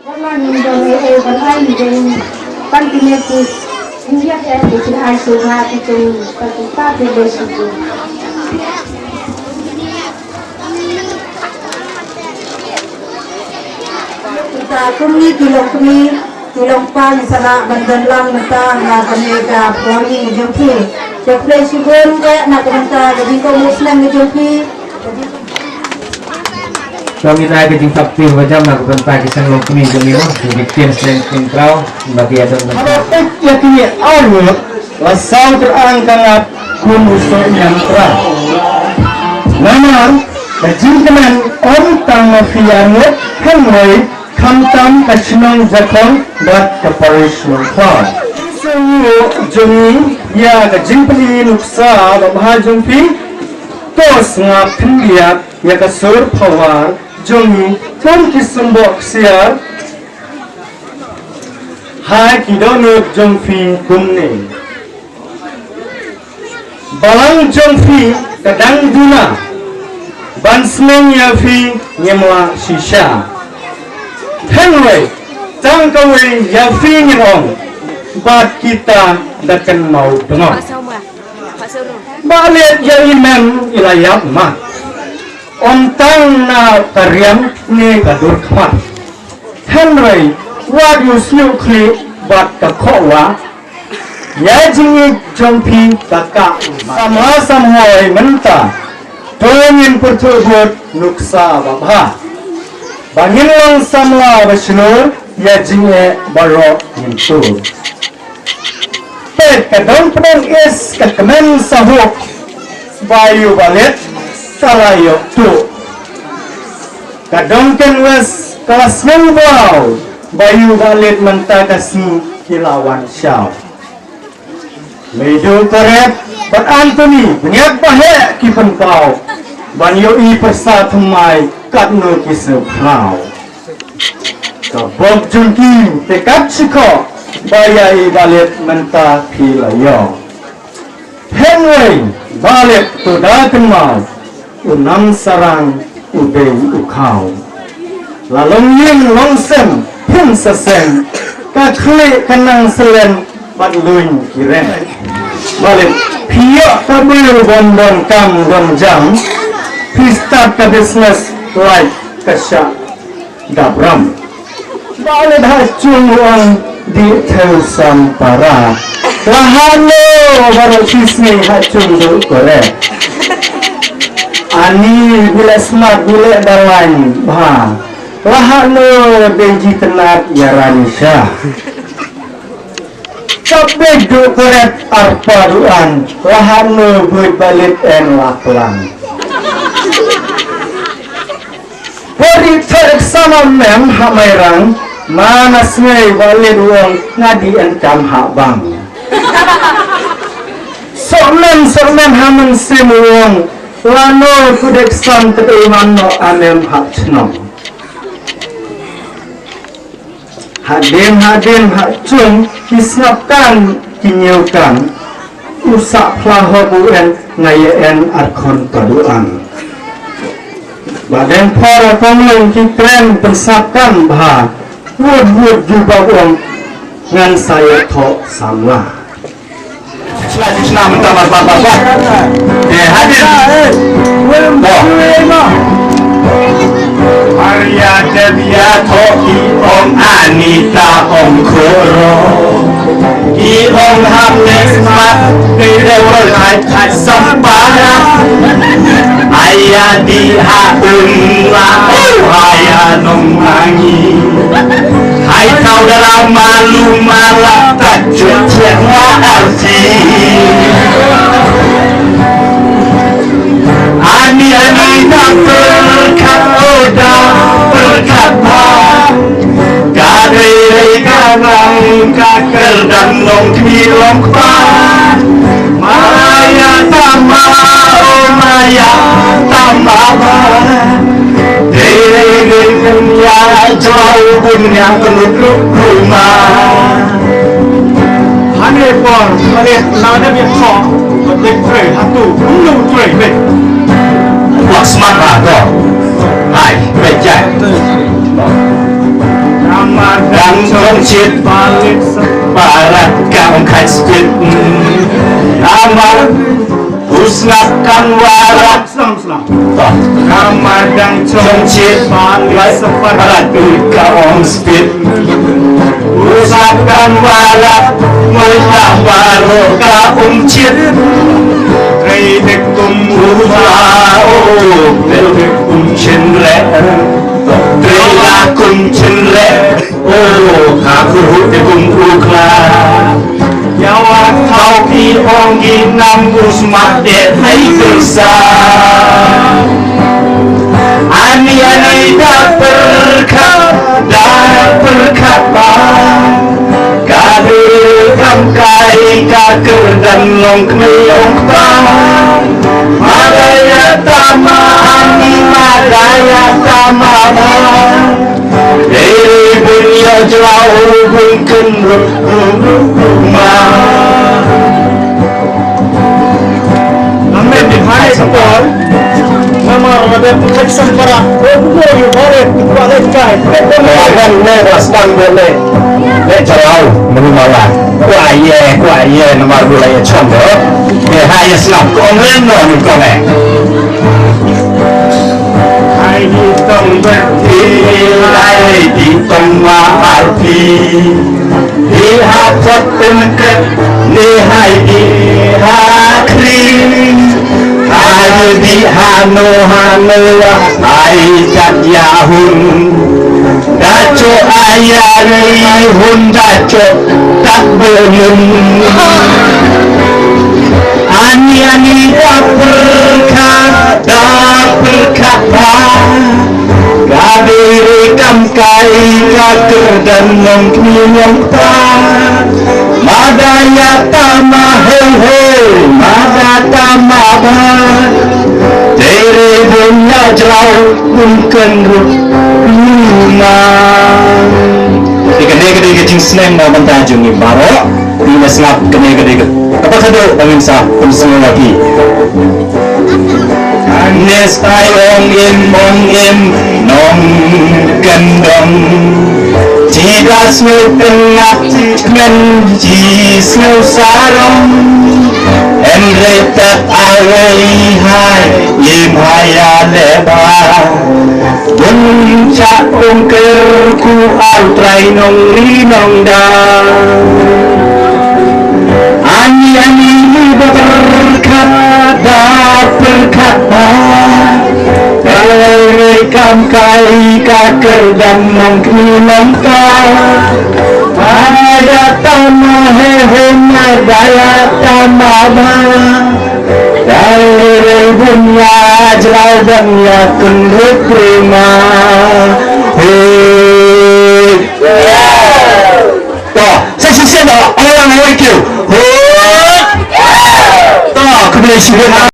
Wala nung dami balay din pagkineti hindi ay bikin aso nga itong pagkakati besugo. Kita kumi kilok pa sana bandan lang nata na kami ka pwani jumpi. Jumpi siguro kaya na kumanta jadi ko Muslim jumpi. Kami tayo kajing takti wajah melakukan pagi sang lokmi jemil bikin selain kau bagi ada Harapet yakini Allah lasau terangkat kumusok yang terang. Namun kajingkanan orang mafianya henry kamtam kachinong zakon bat kaparish nongkwan. Semua jemi ya kajingpeli nuksa babahajumpi tos ngapin liat ya kasur pawar Jongi tuan kisembok siar hai kidonut jongfi kumne balang jongfi kadang duna bansmeng yafi nyemwa shisha henway tangkawe yafi nyerong bat kita dakan mau dengok balik ya imam ilayat mat Ontang na karyam ni kadur kmat Henry wadius nukli bat kakowa ya jingi jompi kakak sama samhoy menta tongin pertubut nuksa babha bangin lang samla bashnur ya jingi baro nintu pet kadong pedang is kakamen sahuk bayu balet Kalayo tu kadongken wes kelas membau bayu balit mentakasi kilauan syau medu korep bat Anthony banyak bahaya kipen kau banyo i persatumai katno kisepau kabok jungki tekap ciko bayai balit mentak kilayo Henry balit tu daken mau unam sarang ubei ukau lalong yin longsem pun sesen kakli kenang selen badluin kiren balik piyok kabul bondon kam gonjam pistat ke business like kesya dabram balik hacung uang di teusan para lahano baru sisni hacung du korek ani bila smart bila dalan bah lahano beji tenak yarani syah capek du koret arpaduan lahano buat balit en laklang pori terek sama mem hamairang mana semai balit uang ngadi enkam habang sormen hamen semuang lano kudek san keteiman no anem hacnom hadim hacung kisnapkan kinyukan usak plahobuan ngayen arkon paduan badan para pemulung kikren persapkan bah wud juga uang ngan saya tok samlah Selanjutnya minta bapak-bapak hadir Maria Devia Toki Om Anita Om Koro Ki Om Hamnes Mat Dewa Hai Sampara Ayah di Haunla Ayah Nonglangi Hai kau dalam malu malah tajuk semua arti Ani tak berkat oda berkat bah Gadai karang kakar dan long kilong pan Maya tambah oh maya tambah Dunia jauh punya penduduk rumah Hanya pun melihat lada biar kau Berdek teri hatu Ulu teri bek Wak semangat kau Hai, bejai Nam dan concit balik barat kau kasih nama usnapkan warak Ramadhan concit balik barat kau spit usapkan warak melambaro kau cit Redekum ufao Redekum chenre Redekum chenre Oh aku redekum ukla Yawat kau ki ongi nambus mate hai kersa Ani tak berkata Kam kai kaker dan long kmeong ta Madaya tama ani madaya tama Dere bunya jauh bungken rumah Amin di hari sepol Nama Ramadan protection para Buku yu balik balik kai Akan ne rastan boleh Le jauh menimala Kuai ye nama gula ye chombo Ye hai ye snap kong len no ni kong eh Hai di tong berti Hai di tong ma arti Di hafat penket Ni hai di hakri Hai di hano Hai jat yahun Daco ayari hun daco tak belum Ani tak berkata Kabiri kam kai kaker dan mengknyong ta Madaya tama hei Mada tama ba Tere dunya jauh mungkin rumah Gede-gede kecing seneng mau mentajungi baro Dina selap gede-gede Apa kado pemirsa semua lagi Anes tai ong im nong gendong Jika suwe tengah men jisnu sarong Enretat awai hai im haya lebar Puncak ungkerku altrai nong rinong da Ani berkata Rekam kai kaker dan mengkminong ta Ada tama hehe madaya tama ba Dari dunia jauh dunia kenduk prima Toh, saya sisi dah orang yang kau Toh, kemudian